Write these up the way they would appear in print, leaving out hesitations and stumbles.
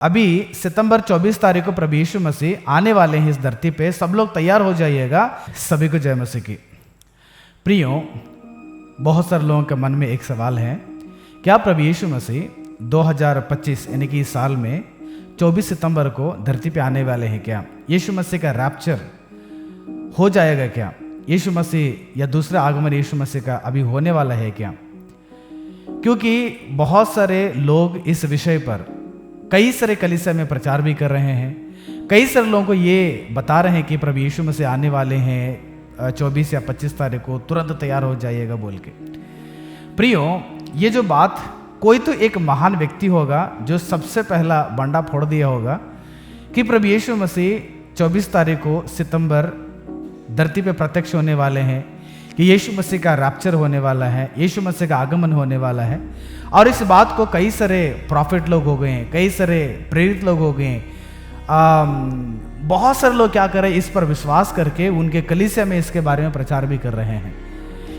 अभी सितंबर 24 तारीख को प्रभु यीशु मसीह आने वाले हैं इस धरती पे। सब लोग तैयार हो जाइएगा। सभी को जय मसीह की। प्रियो, बहुत सारे लोगों के मन में एक सवाल है, क्या प्रभु यीशु मसीह 2025 यानी कि इस साल में 24 सितंबर को धरती पे आने वाले हैं? क्या यीशु मसीह का रैप्चर हो जाएगा? क्या यीशु मसीह या दूसरा आगमन यीशु मसीह का अभी होने वाला है क्या? क्योंकि बहुत सारे लोग इस विषय पर कई सारे कलीसिया में प्रचार भी कर रहे हैं। कई सारे लोगों को ये बता रहे हैं कि प्रभु यीशु मसीह आने वाले हैं 24 या 25 तारीख को, तुरंत तैयार हो जाइएगा बोल के। प्रियो, ये जो बात, कोई तो एक महान व्यक्ति होगा जो सबसे पहला बंडा फोड़ दिया होगा कि प्रभु यीशु मसीह 24 तारीख को सितंबर धरती पे प्रत्यक्ष होने वाले हैं, कि यीशु मसीह का रैप्चर होने वाला है, यीशु मसीह का आगमन होने वाला है। और इस बात को कई सारे प्रॉफिट लोग हो गए हैं, कई सारे प्रेरित लोग हो गए हैं, बहुत सारे लोग क्या कर रहे हैं, इस पर विश्वास करके उनके कलीसिया में इसके बारे में प्रचार भी कर रहे हैं।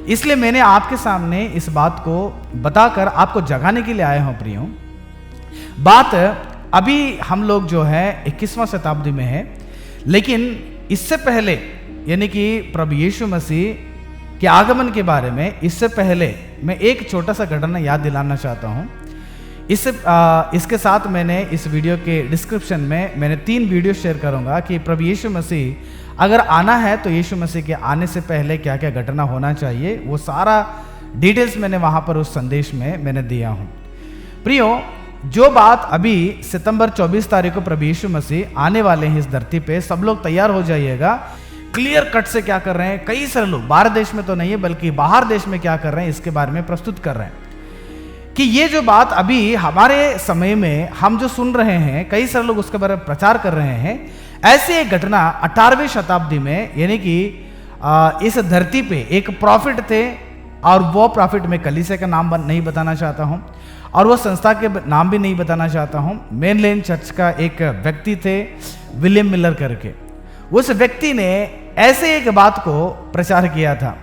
इसलिए मैंने आपके सामने इस बात को बताकर आपको जगाने के लिए आया हूं। प्रियो, बात अभी हम लोग जो है 21वां शताब्दी में है, लेकिन इससे पहले यानी कि प्रभु यीशु मसीह के आगमन के बारे में इससे पहले मैं एक छोटा सा घटना याद दिलाना चाहता हूँ। इसके साथ मैंने इस वीडियो के डिस्क्रिप्शन में मैंने 3 वीडियो शेयर करूँगा कि प्रभु यीशु मसीह अगर आना है तो यीशु मसीह के आने से पहले क्या क्या घटना होना चाहिए, वो सारा डिटेल्स मैंने वहाँ पर उस संदेश में मैंने दिया हूँ। प्रियो, जो बात अभी सितंबर 24 तारीख को प्रभु यीशु मसीह आने वाले हैं इस धरती पे, सब लोग तैयार हो जाइएगा। क्लियर कट से क्या कर रहे हैं, कई सारे लोग भारत देश में तो नहीं है बल्कि बाहर देश में क्या कर रहे हैं इसके बारे में प्रस्तुत कर रहे हैं कि ये जो बात अभी हमारे समय में हम जो सुन रहे हैं, कई सारे लोग उसके बारे में प्रचार कर रहे हैं। ऐसी एक घटना 18वीं शताब्दी में, यानी कि इस धरती पे एक प्रॉफिट थे, और वो प्रॉफिट में कलीसिया का नाम नहीं बताना चाहता हूँ और वो संस्था के नाम भी नहीं बताना चाहता हूँ। मेनलैंड चर्च का एक व्यक्ति थे विलियम मिलर करके। उस व्यक्ति ने ऐसे एक बात को प्रचार किया था।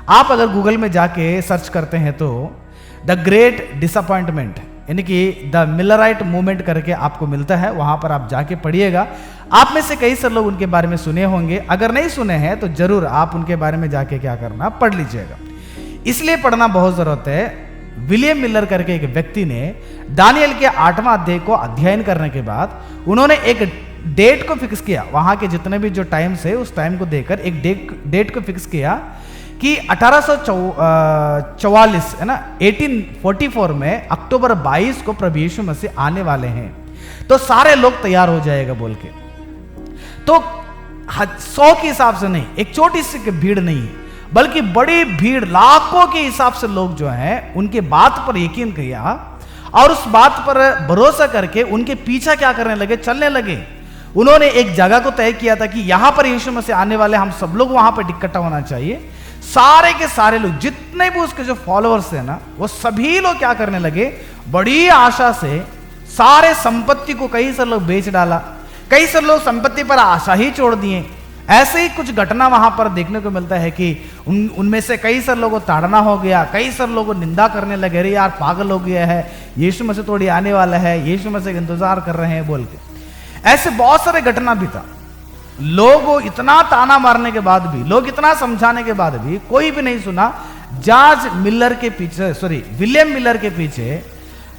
आप अगर गूगल में जाके सर्च करते हैं तो द ग्रेट डिसअपॉइंटमेंट यानी कि द मिलराइट मूवमेंट करके आपको मिलता है, वहां पर आप जाके पढ़िएगा। आप में से कई सारे लोग उनके बारे में सुने होंगे, अगर नहीं सुने हैं तो जरूर आप उनके बारे में जाके क्या करना, पढ़ लीजिएगा। इसलिए पढ़ना बहुत जरूरत है। विलियम मिलर करके एक व्यक्ति ने दानियल के 8वां अध्याय को अध्ययन करने के बाद उन्होंने एक डेट को फिक्स किया। वहां के जितने भी जो टाइम्स है उस टाइम को देखकर एक डेट को फिक्स किया कि 1844 है ना, 1844 में अक्टूबर 22 को प्रभु यीशु मसीह आने वाले हैं, तो सारे लोग तैयार हो जाएगा बोल के। तो 100 के हिसाब से नहीं, एक छोटी सी भीड़ नहीं है, बल्कि बड़ी भीड़, लाखों के हिसाब से लोग जो हैं उनके बात पर यकीन किया और उस बात पर भरोसा करके उनके पीछे क्या करने लगे, चलने लगे। उन्होंने एक जगह को तय किया था कि यहां पर यीशु मसीह आने वाले, हम सब लोग वहां पर इकट्ठा होना चाहिए। सारे के सारे लोग, जितने भी उसके जो फॉलोअर्स थे ना, वो सभी लोग क्या करने लगे, बड़ी आशा से सारे संपत्ति को कई सारे लोग बेच डाला, कई सारे लोग संपत्ति पर आशा ही छोड़ दिए। ऐसे ही कुछ घटना वहां पर देखने को मिलता है कि उनमें से कई सारे लोगों को ताड़ना हो गया, कई सारे लोगों को निंदा करने लगे, अरे यार पागल हो गया है, यीशु मसीह थोड़ी आने वाला है, यीशु मसीह का इंतजार कर रहे हैं बोल के। ऐसे बहुत सारे घटना भी था। लोग इतना ताना मारने के बाद भी, लोग इतना समझाने के बाद भी कोई भी नहीं सुना। जॉर्ज मिलर के पीछे, विलियम मिलर के पीछे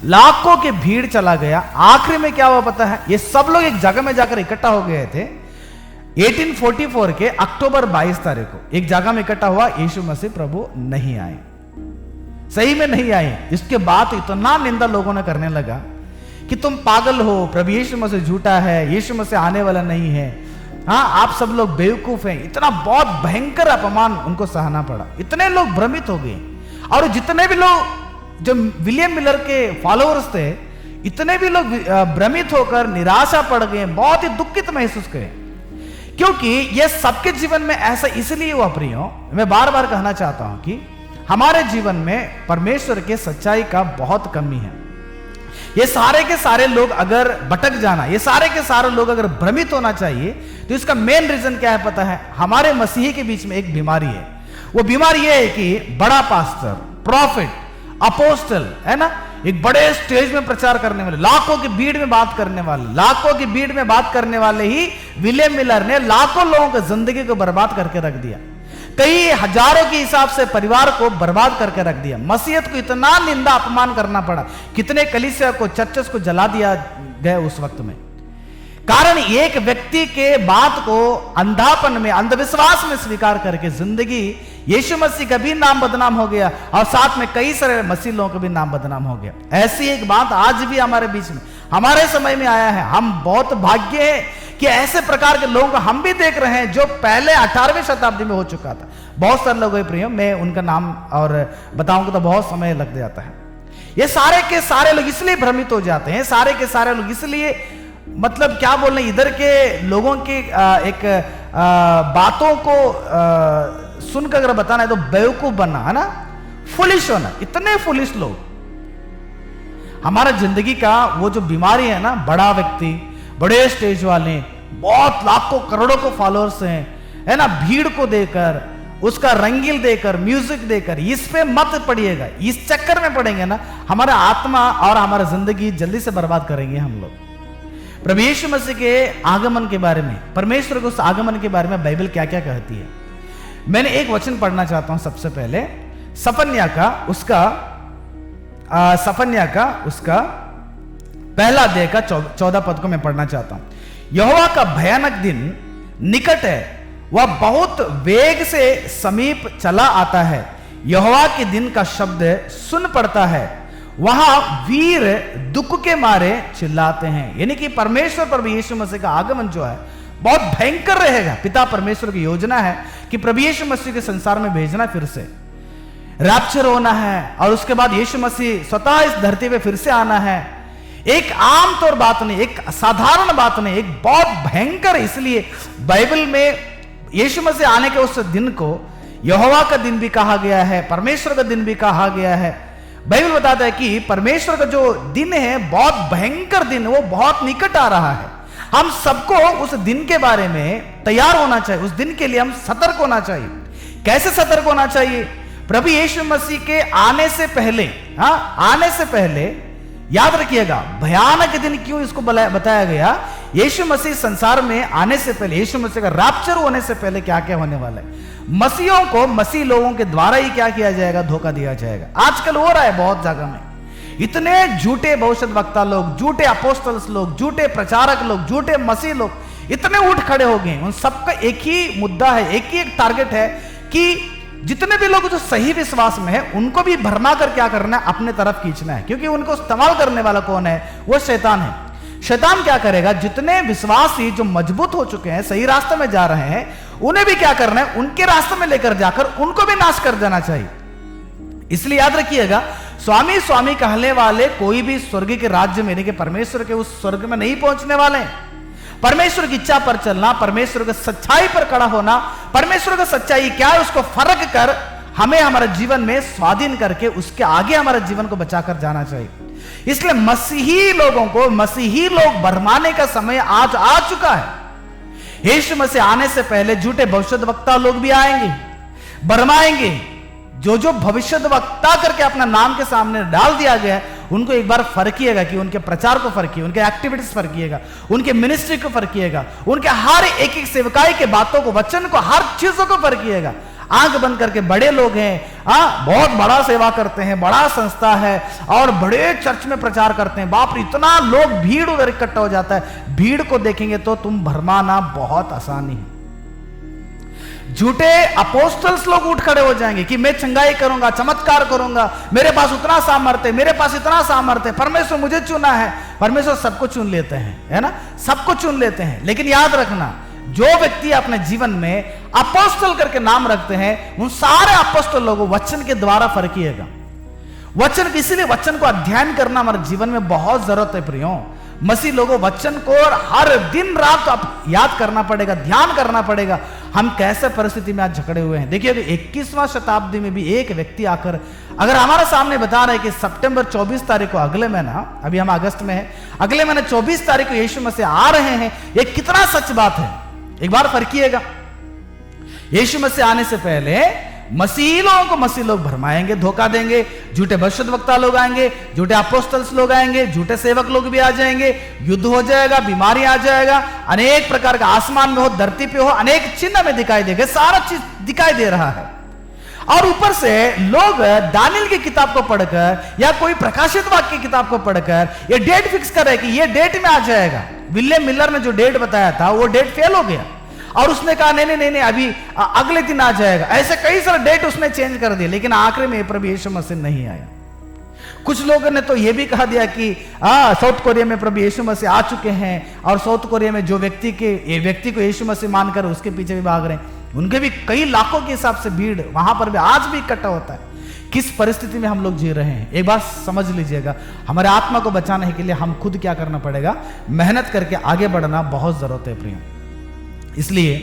लाखों के भीड़ चला गया। आखिर में क्या हुआ पता है, ये सब लोग एक जगह में जाकर इकट्ठा हो गए थे। 1844 के अक्टूबर 22 तारीख को एक जगह में इकट्ठा हुआ। यीशु मसीह प्रभु नहीं आए, सही में नहीं आए। इसके बाद इतना निंदा लोगों ने करने लगा कि तुम पागल हो, प्रभु यीशु मसीह झूठा है, यीशु मसीह आने वाला नहीं है, हाँ आप सब लोग बेवकूफ हैं। इतना बहुत भयंकर अपमान उनको सहना पड़ा। इतने लोग भ्रमित हो गए, और जितने भी लोग जो विलियम मिलर के फॉलोअर्स थे, इतने भी लोग भ्रमित होकर निराशा पड़ गए, बहुत ही दुखित महसूस करे। क्योंकि यह सबके जीवन में ऐसा इसलिए हुआ। प्रियो, मैं बार बार कहना चाहता हूं कि हमारे जीवन में परमेश्वर के सच्चाई का बहुत कमी है। ये सारे के सारे लोग अगर भटक जाना, ये सारे के सारे लोग अगर भ्रमित होना चाहिए, तो इसका मेन रीजन क्या है पता है? हमारे मसीही के बीच में एक बीमारी है। वो बीमारी ये है कि बड़ा पास्टर, प्रॉफिट, अपोस्टल है ना, एक बड़े स्टेज में प्रचार करने वाले, लाखों की भीड़ में बात करने वाले, लाखों की भीड़ में बात करने वाले ही विलियम मिलर ने लाखों लोगों की जिंदगी को बर्बाद करके रख दिया। कई हजारों के हिसाब से परिवार को बर्बाद करके रख दिया। मसीहत को इतना निंदा अपमान करना पड़ा, कितने कलीसिया को, चर्चेस को जला दिया गया उस वक्त में। कारण एक व्यक्ति के बात को अंधापन में, अंधविश्वास में स्वीकार करके जिंदगी यीशु मसीह का भी नाम बदनाम हो गया और साथ में कई सारे मसीह लोगों का भी नाम बदनाम हो गया। ऐसी एक बात आज भी हमारे बीच में, हमारे समय में आया है। हम बहुत भाग्य है कि ऐसे प्रकार के लोगों को हम भी देख रहे हैं जो पहले 18वीं शताब्दी में हो चुका था। बहुत सारे लोग हैं प्रियो, मैं उनका नाम और बताऊंगा तो बहुत समय लग जाता है। ये सारे के सारे लोग इसलिए भ्रमित हो जाते हैं, सारे के सारे लोग इसलिए, मतलब क्या बोल रहे हैं, इधर के लोगों की एक बातों को सुनकर अगर बताना है तो बेवकूफ बनना है ना, फुलिश होना। इतने फुलिश लोग, हमारा जिंदगी का वो जो बीमारी है ना, बड़ा व्यक्ति, बड़े स्टेज वाले, बहुत लाखों करोड़ों को फॉलोअर्स हैं, है ना, भीड़ को देकर, उसका रंगील देकर, म्यूजिक देकर, इस पे मत पड़िएगा। इस चक्कर में पड़ेंगे ना, हमारा आत्मा और हमारा जिंदगी जल्दी से बर्बाद करेंगे हम लोग। प्रभु यीशु मसीह के आगमन के बारे में, परमेश्वर के उस आगमन के बारे में बाइबल क्या क्या कहती है। मैंने एक वचन पढ़ना चाहता हूं सबसे पहले, सफन्याह का उसका पहला अध्याय का 14 पद को मैं पढ़ना चाहता हूं। यहोवा का भयानक दिन निकट है, वह बहुत वेग से समीप चला आता है। यहोवा के दिन का शब्द सुन पड़ता है, वहां वीर दुख के मारे चिल्लाते हैं। यानी कि परमेश्वर प्रभु यीशु मसीह का आगमन जो है बहुत भयंकर रहेगा। पिता परमेश्वर की योजना है कि प्रभु यीशु मसीह के संसार में भेजना, फिर से रैप्चर होना है और उसके बाद यीशु मसीह स्वतः इस धरती पे फिर से आना है। एक आम तौर बात नहीं, एक साधारण बात नहीं, एक बहुत भयंकर। इसलिए बाइबल में यीशु मसीह आने के उस दिन को यहोवा का दिन भी कहा गया है, परमेश्वर का दिन भी कहा गया है। बाइबल बताता है कि परमेश्वर का जो दिन है, बहुत भयंकर दिन, वो बहुत निकट आ रहा है। हम सबको उस दिन के बारे में तैयार होना चाहिए, उस दिन के लिए हम सतर्क होना चाहिए। कैसे सतर्क होना चाहिए? प्रभु यीशु मसीह के आने से पहले, आने से पहले याद रखिएगा, भयानक दिन क्यों इसको बताया गया। यीशु मसीह संसार में आने से पहले, यीशु मसीह का रैप्चर होने से पहले क्या क्या होने वाला है। मसीहों को, मसीह लोगों के द्वारा ही क्या किया जाएगा, धोखा दिया जाएगा। आजकल हो रहा है बहुत जगह में। इतने झूठे भविष्यद्वक्ता लोग, झूठे अपोस्टल्स लोग, झूठे प्रचारक लोग, झूठे मसीह लोग इतने उठ खड़े हो गए। उन सबका एक ही मुद्दा है, एक ही टारगेट है कि जितने भी लोग जो सही विश्वास में है उनको भी भरमा कर क्या करना है, अपने तरफ खींचना है। क्योंकि उनको इस्तेमाल करने वाला कौन है? वो शैतान है। शैतान क्या करेगा? जितने विश्वासी जो मजबूत हो चुके हैं, सही रास्ते में जा रहे हैं, उन्हें भी क्या करना है, उनके रास्ते में लेकर जाकर उनको भी नाश कर देना चाहिए। इसलिए याद रखिएगा, स्वामी स्वामी कहने वाले कोई भी स्वर्ग के राज्य में, कि परमेश्वर के उस स्वर्ग में नहीं पहुंचने वाले। परमेश्वर की इच्छा पर चलना, परमेश्वर की सच्चाई पर खड़ा होना, परमेश्वर की सच्चाई क्या है उसको फर्क कर हमें हमारे जीवन में स्वाधीन करके उसके आगे हमारे जीवन को बचाकर जाना चाहिए। इसलिए मसीही लोगों को, मसीही लोग भरमाने का समय आज आ चुका है। यीशु मसीह आने से पहले झूठे भविष्यद्वक्ता लोग भी आएंगे, भरमाएंगे। जो जो भविष्यद्वक्ता करके अपना नाम के सामने डाल दिया गया है, उनको एक बार फर्किएगा कि उनके प्रचार को फर्किए, उनके एक्टिविटीज फर्किएगा, उनके मिनिस्ट्री को फर्किएगा, उनके हर एक एक सेवकाई के बातों को, वचन को, हर चीजों को फर्किएगा। आंख बंद करके बड़े लोग हैं, बहुत बड़ा सेवा करते हैं, बड़ा संस्था है और बड़े चर्च में प्रचार करते हैं, बाप रे इतना लोग, भीड़ उधर इकट्ठा हो जाता है। भीड़ को देखेंगे तो तुम भरमाना बहुत आसानी है। झूठे अपोस्टल्स लोग उठ खड़े हो जाएंगे कि मैं चंगाई करूंगा, चमत्कार करूंगा, मेरे पास उतना सामर्थ्य, मेरे पास इतना सामर्थ्य, परमेश्वर मुझे चुना है। परमेश्वर सबको चुन लेते हैं, है ना, सबको चुन लेते हैं। लेकिन याद रखना, जो व्यक्ति अपने जीवन में अपोस्टल करके नाम रखते हैं, उन सारे अपोस्टल लोगों वचन के द्वारा फर्किएगा। वचन, इसीलिए वचन को अध्ययन करना हमारे जीवन में बहुत जरूरत है प्रियो। मसीह लोगों वचन को और हर दिन रात आप याद करना पड़ेगा, ध्यान करना पड़ेगा, हम कैसे परिस्थिति में आज जकड़े हुए हैं। देखिए 21वां शताब्दी में भी एक व्यक्ति आकर अगर हमारे सामने बता रहे कि सितंबर 24 तारीख को, अगले महीना, अभी हम अगस्त में हैं, अगले महीने 24 तारीख को यीशु मसीह आ रहे हैं, ये कितना सच बात है। एक बार फर्किएगा, यीशु मसीह आने से पहले मसीही लोगों को मसीही लोग भरमाएंगे, धोखा देंगे, झूठे भविष्यद्वक्ता लोग आएंगे, झूठे अपोस्टल्स लोग आएंगे, झूठे सेवक लोग भी आ जाएंगे, युद्ध हो जाएगा, बीमारी आ जाएगा, अनेक प्रकार का आसमान में हो, धरती पे हो, अनेक चिन्ह में दिखाई देगा, सारा चीज दिखाई दे रहा है। और ऊपर से लोग दानियल की किताब को पढ़कर या कोई प्रकाशित वाक्य की किताब को पढ़कर ये डेट फिक्स कर रहे कि ये डेट में आ जाएगा। विलियम मिलर ने जो डेट बताया था वो डेट फेल हो गया और उसने कहा नहीं नहीं नहीं अभी अगले दिन आ जाएगा। ऐसे कई सारे डेट उसने चेंज कर दिए, लेकिन आखिरी में प्रभु यीशु मसीह नहीं आया। कुछ लोगों ने तो यह भी कहा दिया कि साउथ कोरिया में प्रभु यीशु मसीह आ चुके हैं और साउथ कोरिया में जो व्यक्ति को यीशु मसीह मानकर उसके पीछे भी भाग रहे हैं, उनके भी कई लाखों के हिसाब से भीड़ वहां पर भी आज भी इकट्ठा होता है। किस परिस्थिति में हम लोग जी रहे हैं एक बात समझ लीजिएगा, हमारे आत्मा को बचाने के लिए हम खुद क्या करना पड़ेगा, मेहनत करके आगे बढ़ना बहुत जरूरत है प्रिय। इसलिए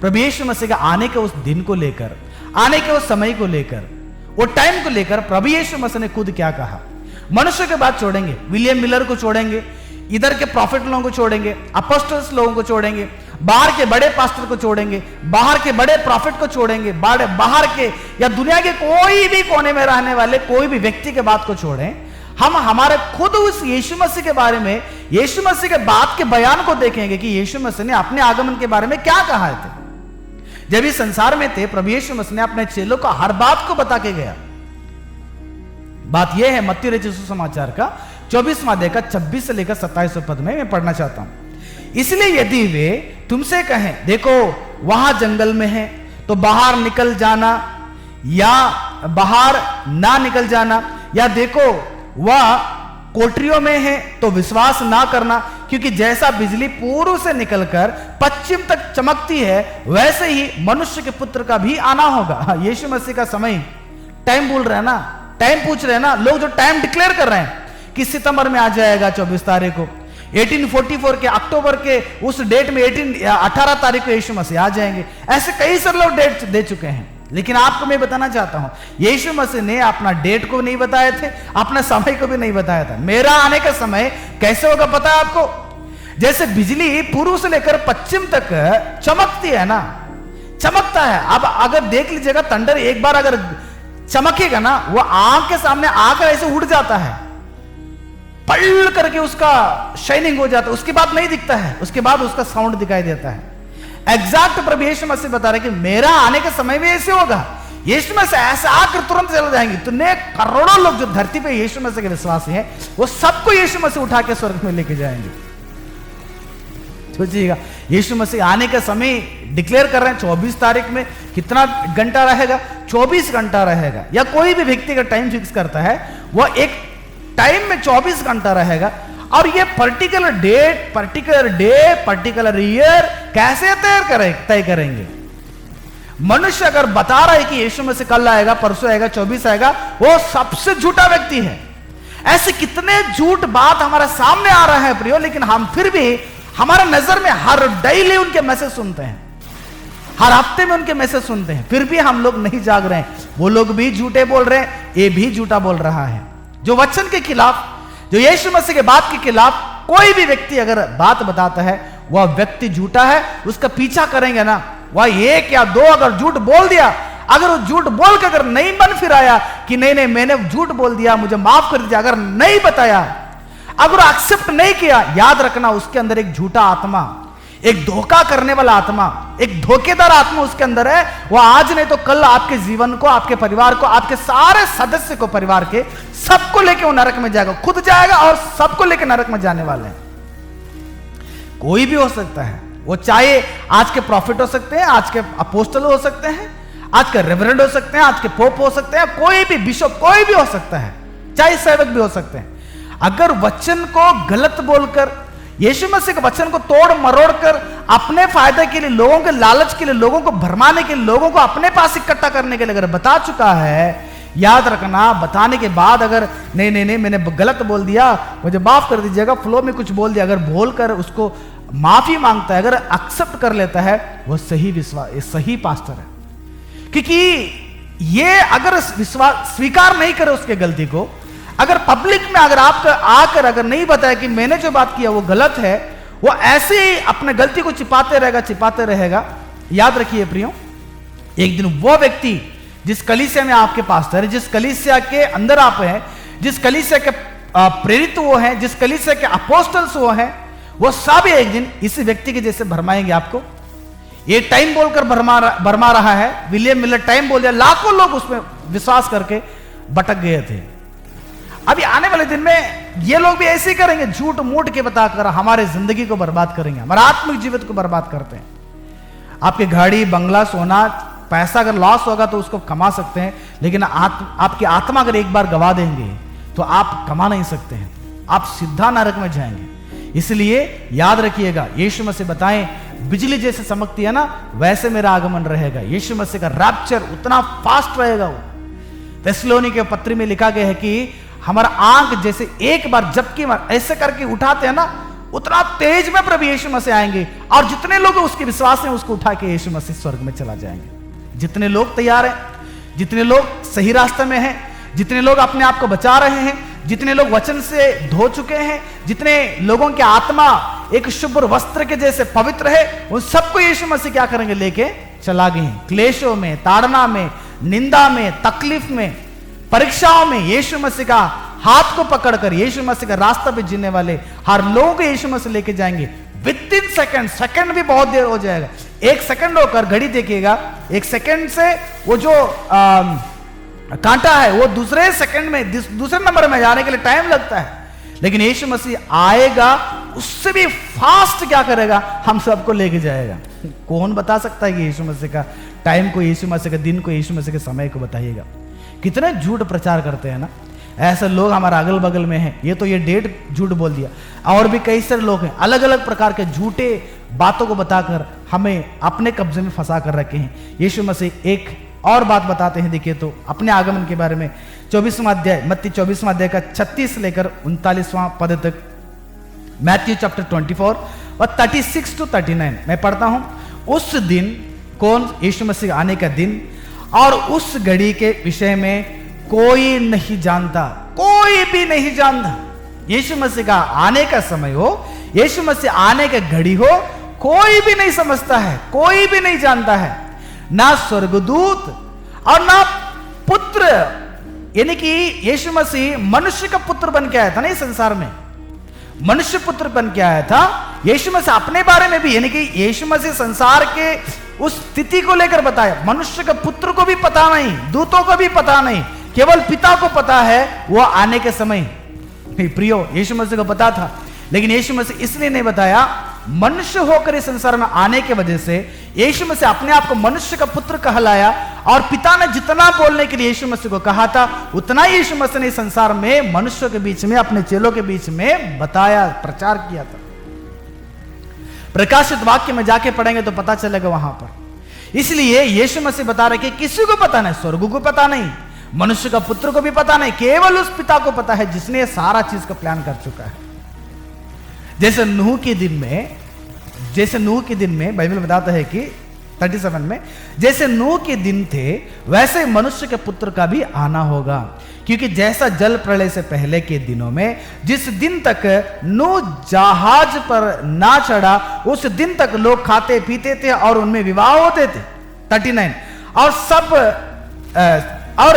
प्रभु यीशु मसीह के आने के उस दिन को लेकर, आने के उस समय को लेकर, वो टाइम को लेकर प्रभु यीशु मसीह ने खुद क्या कहा। मनुष्य के बात छोड़ेंगे, विलियम मिलर को छोड़ेंगे, इधर के प्रॉफिट लोगों को छोड़ेंगे, अपोस्टल्स लोगों को छोड़ेंगे, बाहर के बड़े पास्टर को छोड़ेंगे, बाहर के बड़े प्रॉफिट को छोड़ेंगे, बाहर के या दुनिया के कोई भी कोने में रहने वाले कोई भी व्यक्ति के बात को छोड़ें, हम हमारे खुद उस यीशु मसीह के बारे में, यीशु मसीह के बात के बयान को देखेंगे कि यीशु मसीह ने अपने आगमन के बारे में क्या कहा थे। जब इस संसार में थे प्रभु यीशु मसीह ने अपने चेलों को हर बात को बता के गया। बात यह है मत्ती रचित सुसमाचार का 24वां अध्याय का 26 से लेकर 27 पद में मैं पढ़ना चाहता हूं। इसलिए यदि वे तुमसे कहें देखो वहां जंगल में है तो बाहर निकल जाना या बाहर ना निकल जाना, या देखो वह कोठरियों में है तो विश्वास ना करना, क्योंकि जैसा बिजली पूर्व से निकलकर पश्चिम तक चमकती है वैसे ही मनुष्य के पुत्र का भी आना होगा। यीशु मसीह का समय, टाइम बोल रहे हैं ना, टाइम पूछ रहे हैं ना लोग, जो टाइम डिक्लेयर कर रहे हैं कि सितंबर में आ जाएगा 24 तारीख को, 1844 के अक्टूबर के उस डेट में 18 तारीख को यीशु मसीह आ जाएंगे। ऐसे कई सारे लोग डेट दे चुके हैं, लेकिन आपको मैं बताना चाहता हूं यीशु मसीह ने अपना डेट को नहीं बताए थे, अपने समय को भी नहीं बताया था। मेरा आने का समय कैसे होगा पता है आपको? जैसे बिजली पूर्व से लेकर पश्चिम तक चमकती है ना, चमकता है। अब अगर देख लीजिएगा थंडर एक बार अगर चमकेगा ना, वो आंख के सामने आकर ऐसे उड़ जाता है, पल करके उसका शाइनिंग हो जाता है, उसके बाद नहीं दिखता है, उसके बाद उसका साउंड दिखाई देता है। एग्जैक्ट प्रभु यीशु मसीह बता रहे कि मेरा आने के समय में ऐसे होगा, यीशु मसीह ऐसे आकर तुरंत चले जाएंगे। तो करोड़ों लोग जो धरती पे यीशु मसीह के विश्वासी हैं वो सबको यीशु मसीह उठा के स्वर्ग में लेके जाएंगे। सोचिएगा यीशु मसीह आने का समय डिक्लेयर कर रहे हैं 24 तारीख में। कितना घंटा रहेगा? 24 घंटा रहेगा। या कोई भी व्यक्ति का टाइम फिक्स करता है वह एक टाइम में 24 घंटा रहेगा, और ये particular date, particular day, particular year कैसे तय करेंगे? मनुष्य अगर बता रहा है कि यीशु मसीह कल आएगा, परसों आएगा, 24 आएगा, वो सबसे झूठा व्यक्ति है। ऐसे कितने झूठ बात हमारे सामने आ रहा है प्रियो, लेकिन हम फिर भी हमारे नजर में हर डेली उनके मैसेज सुनते हैं, हर हफ्ते में उनके मैसेज सुनते हैं, फिर भी हम लोग नहीं जाग रहे हैं। वो लोग भी झूठे बोल रहे हैं, ये भी झूठा बोल रहा है। जो वचन के खिलाफ, जो यीशु मसीह के बात के खिलाफ कोई भी व्यक्ति अगर बात बताता है वह व्यक्ति झूठा है। उसका पीछा करेंगे ना, वह एक या दो अगर झूठ बोल दिया, अगर वो झूठ बोल के अगर नहीं मन फिराया कि नहीं नहीं मैंने झूठ बोल दिया, मुझे माफ कर दीजिए, अगर नहीं बताया, अगर एक्सेप्ट नहीं किया, याद रखना उसके अंदर एक झूठा आत्मा, एक धोखा करने वाला आत्मा, एक धोखेदार आत्मा उसके अंदर है। वह आज नहीं तो कल आपके जीवन को, आपके परिवार को, आपके सारे सदस्य को, परिवार के सबको लेके वो नरक में जाएगा, खुद जाएगा और सबको लेके नरक में जाने वाले हैं। कोई भी हो सकता है, वो चाहे आज के प्रॉफिट हो सकते हैं, आज के अपोस्टल हो सकते हैं, आज के रेवरेंड हो सकते हैं, आज के पोप हो सकते हैं, कोई भी बिशप, कोई भी हो सकता है, चाहे सेवक भी हो सकते हैं। अगर वचन को गलत बोलकर, यीशु मसीह के वचन को तोड़ मरोड़ कर अपने फायदे के लिए, लोगों के लालच के लिए, लोगों को भरमाने के लिए, लोगों को अपने पास इकट्ठा करने के लिए अगर बता चुका है, याद रखना बताने के बाद अगर नहीं नहीं नहीं मैंने गलत बोल दिया, मुझे माफ कर दीजिएगा, फ्लो में कुछ बोल दिया, अगर बोलकर उसको माफी मांगता है, अगर एक्सेप्ट कर लेता है, वह सही विश्वास, सही पास्टर है। क्योंकि ये अगर विश्वास स्वीकार नहीं करे उसके गलती को, अगर पब्लिक में अगर आपका आकर अगर नहीं बताया कि मैंने जो बात किया वो गलत है, वो ऐसे ही अपने गलती को छिपाते रहेगा, याद रखिए प्रियो, एक दिन वो व्यक्ति जिस कलीसिया में आपके पास्टर है, जिस कलीसिया के अंदर आप हैं, जिस कलीसिया के प्रेरित वो हैं, जिस कलीसिया के अपोस्टल्स वो हैं, वो सब एक दिन इस व्यक्ति के जैसे भरमाएंगे आपको। ये टाइम बोलकर भरमा रहा है, विलियम मिलर टाइम बोल दिया, लाखों लोग उसमें विश्वास करके भटक गए थे। अभी आने वाले दिन में ये लोग भी ऐसे ही करेंगे, झूठ मूठ के बताकर हमारे जिंदगी को बर्बाद करेंगे, हमारे आत्मिक जीवन को बर्बाद करते हैं। आपके गाड़ी, बंगला, सोना, पैसा अगर लॉस होगा तो उसको कमा सकते हैं, लेकिन आपकी आत्मा अगर एक बार गवा देंगे तो आप कमा नहीं सकते हैं, आप सीधा नरक में जाएंगे। इसलिए याद रखिएगा, यीशु मसीह बताएं, बिजली जैसे चमकती है ना, वैसे मेरा आगमन रहेगा। यीशु मसीह का रैप्चर उतना फास्ट रहेगा। वो थेस्सलोनी के पत्री में लिखा गया है कि हमारा आंख जैसे एक बार जबकि ऐसे करके उठाते हैं ना, उतना तेज में प्रभु यीशु मसीह आएंगे, और जितने लोग उसके विश्वास में उसको उठा के यीशु मसीह स्वर्ग में चला जाएंगे। जितने लोग तैयार हैं, जितने लोग सही रास्ते में हैं, जितने लोग अपने आप को बचा रहे हैं, जितने लोग वचन से धो चुके हैं, जितने लोगों की आत्मा एक शुभ्र वस्त्र के जैसे पवित्र है, उन सबको यीशु मसीह क्या करेंगे, लेके चला गए। क्लेशों में, ताड़ना में, निंदा में, तकलीफ में, परीक्षाओं में यीशु मसीह का हाथ को पकड़कर यीशु मसीह का रास्ता पे जीने वाले हर लोगों को यीशु मसीह लेके जाएंगे। विद इन सेकंड भी बहुत देर हो जाएगा। एक सेकंड होकर घड़ी देखिएगा, एक सेकंड से वो जो कांटा है वो दूसरे सेकंड में दूसरे नंबर में जाने के लिए टाइम लगता है, लेकिन यीशु मसीह आएगा, उससे भी फास्ट क्या करेगा, हम सबको लेके जाएगा। कौन बता सकता है कि यीशु मसीह का टाइम को, यीशु मसीह के दिन को, यीशु मसीह के समय को बताइएगा। कितने झूठ प्रचार करते हैं ना, ऐसे लोग हमारे अगल बगल में हैं। ये तो ये डेट झूठ बोल दिया, और भी कई सारे लोग हैं अलग अलग प्रकार के झूठे बातों को बताकर हमें अपने कब्जे में फंसा कर रखे हैं। यीशु मसीह एक और बात बताते हैं, देखिए तो अपने आगमन के बारे में 24वां अध्याय, मत्ती 24वां अध्याय का 36 लेकर 39वां पद तक, मैथ्यू चैप्टर 24 और 36 to 39 मैं पढ़ता हूं। उस दिन, कौन, यीशु मसीह आने का दिन और उस घड़ी के विषय में कोई नहीं जानता, कोई भी नहीं जानता। यीशु मसीह का आने का समय हो, यीशु मसीह आने का घड़ी हो, कोई भी नहीं समझता है, कोई भी नहीं जानता है, ना स्वर्गदूत और ना पुत्र, यानी कि यीशु मसीह मनुष्य का पुत्र बन के आया था ना इस संसार में, मनुष्य पुत्र बन के आया था। यीशु मसीह अपने बारे में भी, यानी कि यीशु मसीह संसार के उस स्थिति को लेकर बताया। मनुष्य का पुत्र को भी पता नहीं, दूतों को भी पता नहीं, केवल पिता को पता है वो आने के समय। प्रियो, यीशु मसीह को पता था, लेकिन यीशु मसीह इसलिए नहीं बताया, मनुष्य होकर इस संसार में आने की वजह से यीशु मसीह अपने आप को मनुष्य का पुत्र कहलाया, और पिता ने जितना बोलने के लिए यीशु मसीह को कहा था, उतना यीशु मसीह ने इस संसार में मनुष्यों के बीच में, अपने चेलों के बीच में बताया, प्रचार किया था। प्रकाशित वाक्य में जाके पढ़ेंगे तो पता चलेगा वहां पर। इसलिए यीशु मसीह बता रहे कि किसी को पता नहीं, स्वर्ग को पता नहीं, मनुष्य का पुत्र को भी पता नहीं, केवल उस पिता को पता है जिसने सारा चीज का प्लान कर चुका है। जैसे नूह के दिन में बाइबल बताता है कि 37 में, जैसे नूह के दिन थे वैसे मनुष्य के पुत्र का भी आना होगा, क्योंकि जैसा जल प्रलय से पहले के दिनों में, जिस दिन तक नूह जहाज पर ना चढ़ा, उस दिन तक लोग खाते पीते थे और उनमें विवाह होते थे। 39 और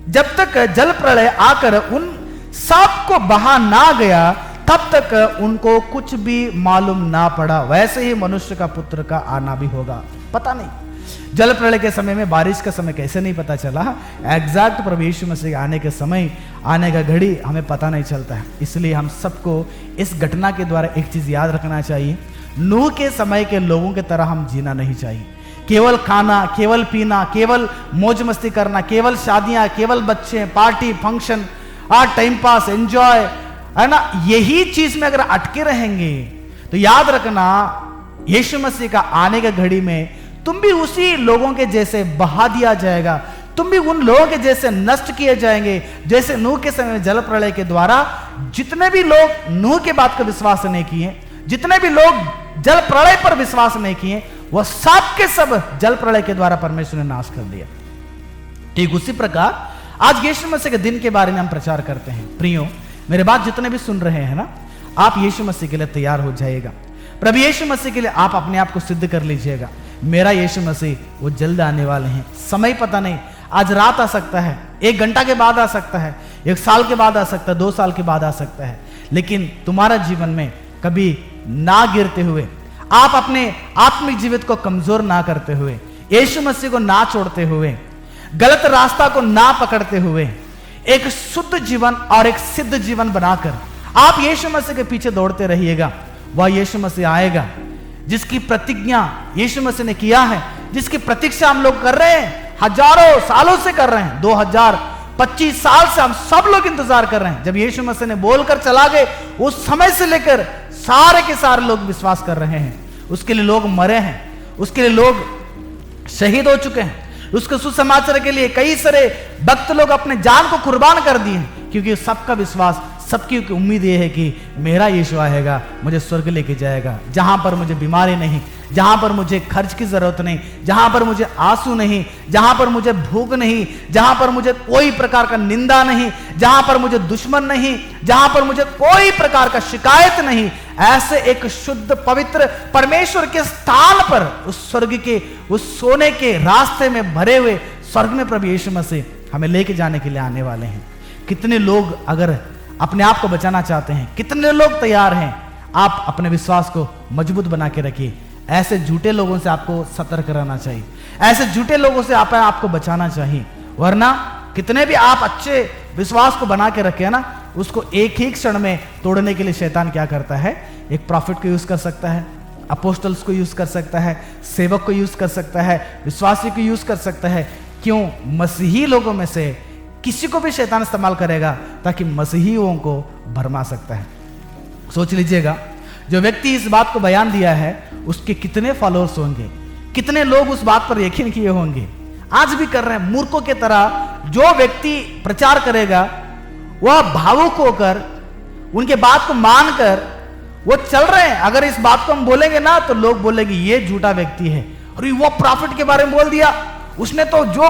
जब तक जल प्रलय आकर उन सबको बहा ना गया, तब तक उनको कुछ भी मालूम ना पड़ा, वैसे ही मनुष्य का पुत्र का आना भी होगा। पता नहीं जल प्रलय के समय में बारिश का समय कैसे नहीं पता चला, एग्जैक्ट प्रभु यीशु मसीह आने के समय, आने का घड़ी हमें पता नहीं चलता है। इसलिए हम सबको इस घटना के द्वारा एक चीज याद रखना चाहिए, नूह के समय के लोगों की तरह हम जीना नहीं चाहिए। केवल खाना, केवल पीना, केवल मौज मस्ती करना, केवल शादियां, केवल बच्चे, party, function, time pass, enjoy, है ना, यही चीज में अगर अटके रहेंगे तो याद रखना, यीशु मसीह का आने के घड़ी में तुम भी उसी लोगों के जैसे बहा दिया जाएगा, तुम भी उन लोगों के जैसे नष्ट किए जाएंगे जैसे नूह के समय में जल प्रलय के द्वारा जितने भी लोग नूह के बात का विश्वास नहीं किए, जितने भी लोग जल प्रलय पर विश्वास नहीं किए, वह सब के सब जल प्रलय के द्वारा परमेश्वर ने नाश कर दिया। ठीक उसी प्रकार आज यीशु मसीह के दिन के बारे में हम प्रचार करते हैं। प्रियो, मेरे बात जितने भी सुन रहे हैं ना, आप यीशु मसीह के लिए तैयार हो जाइएगा। प्रभु यीशु मसीह के लिए आप अपने आप को सिद्ध कर लीजिएगा। मेरा यीशु मसीह वो जल्द आने वाले हैं। समय पता नहीं, आज रात आ सकता है, 1 घंटा के बाद आ सकता है, 1 साल के बाद आ सकता है, 2 साल के बाद आ सकता है, लेकिन तुम्हारा जीवन में कभी ना गिरते हुए, आप अपने आत्मिक जीवित को कमजोर ना करते हुए, यीशु मसीह को ना छोड़ते हुए, गलत रास्ता को ना पकड़ते हुए, एक शुद्ध जीवन और एक सिद्ध जीवन बनाकर आप यीशु मसीह के पीछे दौड़ते रहिएगा। वह यीशु मसीह आएगा जिसकी प्रतिज्ञा यीशु मसीह ने किया है, जिसकी प्रतीक्षा हम लोग कर रहे हैं, हजारों सालों से कर रहे हैं, 2025 साल से हम सब लोग इंतजार कर रहे हैं। जब यीशु मसीह ने बोलकर चला गए, उस समय से लेकर सारे के सारे लोग विश्वास कर रहे हैं। उसके लिए लोग मरे हैं, उसके लिए लोग शहीद हो चुके हैं, उसके सुसमाचार के लिए कई सारे भक्त लोग अपने जान को कुर्बान कर दिए हैं, क्योंकि सबका विश्वास, सबकी उम्मीद यह है कि मेरा यीशु आएगा, मुझे स्वर्ग लेके जाएगा, जहां पर मुझे बीमारी नहीं, जहां पर मुझे खर्च की जरूरत नहीं, जहां पर मुझे आंसू नहीं, जहां पर मुझे भूख नहीं, जहां पर मुझे कोई प्रकार का निंदा नहीं, जहां पर मुझे दुश्मन नहीं, जहां पर मुझे कोई प्रकार का शिकायत नहीं, ऐसे एक शुद्ध पवित्र परमेश्वर के स्थान पर, उस स्वर्ग के, उस सोने के रास्ते में भरे हुए स्वर्ग में प्रभु यीशु मसीह हमें लेके जाने के लिए आने वाले हैं। कितने लोग अगर अपने आप को बचाना चाहते हैं, कितने लोग तैयार हैं? आप अपने विश्वास को मजबूत बना के रखिए। ऐसे झूठे लोगों से आपको सतर्क रहना चाहिए, ऐसे झूठे लोगों से आपको बचाना चाहिए, वरना कितने भी आप अच्छे विश्वास को बना के रखे ना, उसको एक ही क्षण में तोड़ने के लिए शैतान क्या करता है? एक प्रॉफिट को यूज कर सकता है, अपोस्टल्स को यूज कर सकता है, सेवक को यूज कर सकता है, विश्वासी को यूज कर सकता है। क्यों? मसीही लोगों में से किसी को भी शैतान इस्तेमाल करेगा ताकि मसीहियों को भरमा सकता है। सोच लीजिएगा, जो व्यक्ति इस बात को बयान दिया है उसके कितने फॉलोअर्स होंगे, कितने लोग उस बात पर यकीन किए होंगे। आज भी कर रहे हैं मूर्खों की तरह। जो व्यक्ति प्रचार करेगा वह भावुक होकर उनके बात को मानकर वो चल रहे हैं। अगर इस बात को हम बोलेंगे ना तो लोग बोलेंगे ये झूठा व्यक्ति है, और वो प्रॉफिट के बारे में बोल दिया, उसने तो जो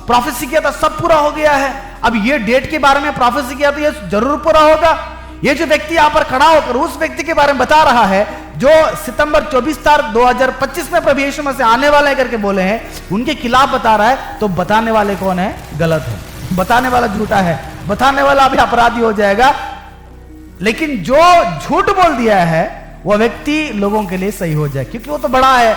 प्रोफेसी किया था सब पूरा हो गया है, अब ये डेट के बारे में प्रोफेसी किया था ये जरूर पूरा होगा। ये जो व्यक्ति यहां पर खड़ा होकर उस व्यक्ति के बारे में बता रहा है जो सितंबर 24 तारीख 2025 में प्रभु यीशु मसीह आने वाला है करके बोले हैं, उनके खिलाफ बता रहा है, तो बताने वाले कौन है? गलत है, बताने वाला झूठा है, बताने वाला भी अपराधी हो जाएगा। लेकिन जो झूठ बोल दिया है वह व्यक्ति लोगों के लिए सही हो जाए, क्योंकि वो तो बड़ा है,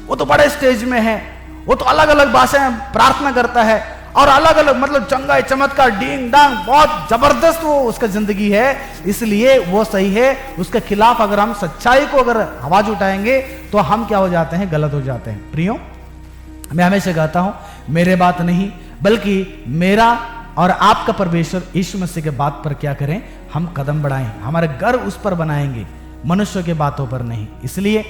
वो तो बड़े स्टेज में है, वो तो अलग अलग भाषाएं प्रार्थना करता है और अलग अलग मतलब चंगाई चमत्कार डींग डांग बहुत जबरदस्त वो उसका जिंदगी है, इसलिए वो सही है। उसके खिलाफ अगर हम सच्चाई को अगर आवाज उठाएंगे तो हम क्या हो जाते हैं? गलत हो जाते हैं। प्रियो, मैं हमेशा कहता हूं मेरे बात नहीं बल्कि मेरा और आपका परमेश्वर यीशु मसीह के बात पर क्या करें? हम कदम बढ़ाएं, हमारे घर उस पर बनाएंगे, मनुष्य के बातों पर नहीं। इसलिए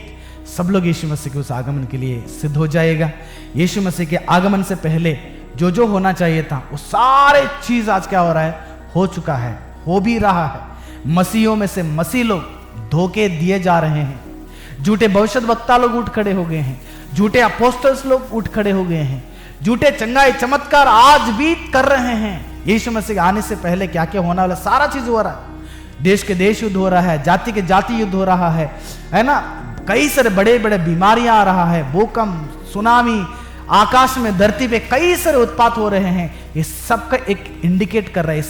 सब लोग यीशु मसीह के उस आगमन के लिए सिद्ध हो जाएगा। यीशु मसीह के आगमन से पहले जो जो होना चाहिए था वो सारे चीज आज क्या हो रहा है? हो चुका है, हो भी रहा है। मसीहों में से मसीह लोग धोखे दिए जा रहे हैं, झूठे भविष्यद्वक्ता लोग उठ खड़े हो गए हैं, झूठे अपोस्टल्स लोग उठ खड़े हो गए हैं, झूठे चंगाई चमत्कार आज भी कर रहे हैं। यीशु मसीह आने से पहले क्या क्या होने वाला सारा चीज हो रहा है। देश के देश युद्ध हो रहा है, जाति के जाति युद्ध हो रहा है ना, कई सारे बड़े बड़े बीमारियां आ रहा है, भूकंप, सुनामी, आकाश में धरती पे कई सारे उत्पात हो रहे हैं। ये सब का एक इंडिकेट कर रहा है,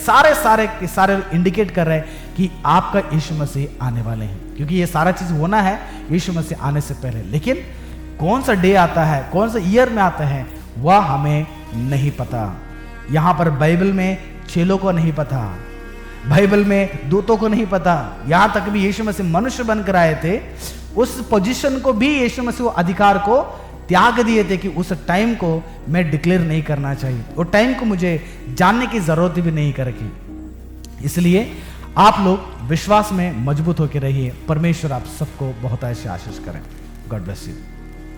सारे इंडिकेट कर रहे हैं कि आपका यीशु मसीह आने वाले हैं, क्योंकि ये सारा चीज होना है यीशु मसीह आने से पहले। लेकिन कौन सा डे आता है, कौन सा ईयर में आता है, वह हमें नहीं पता। यहां पर बाइबल में चेलों को नहीं पता, बाइबल में दूतों को नहीं पता, यहां तक भी यीशु मसीह मनुष्य बनकर आए थे, उस पोजीशन को भी यीशु मसीह अधिकार को त्याग दिए थे कि उस टाइम को मैं डिक्लेयर नहीं करना चाहिए, वो टाइम को मुझे जानने की जरूरत भी नहीं करेगी। इसलिए आप लोग विश्वास में मजबूत होकर रहिए। परमेश्वर आप सबको बहुत ऐसे आशीष करें। God bless you.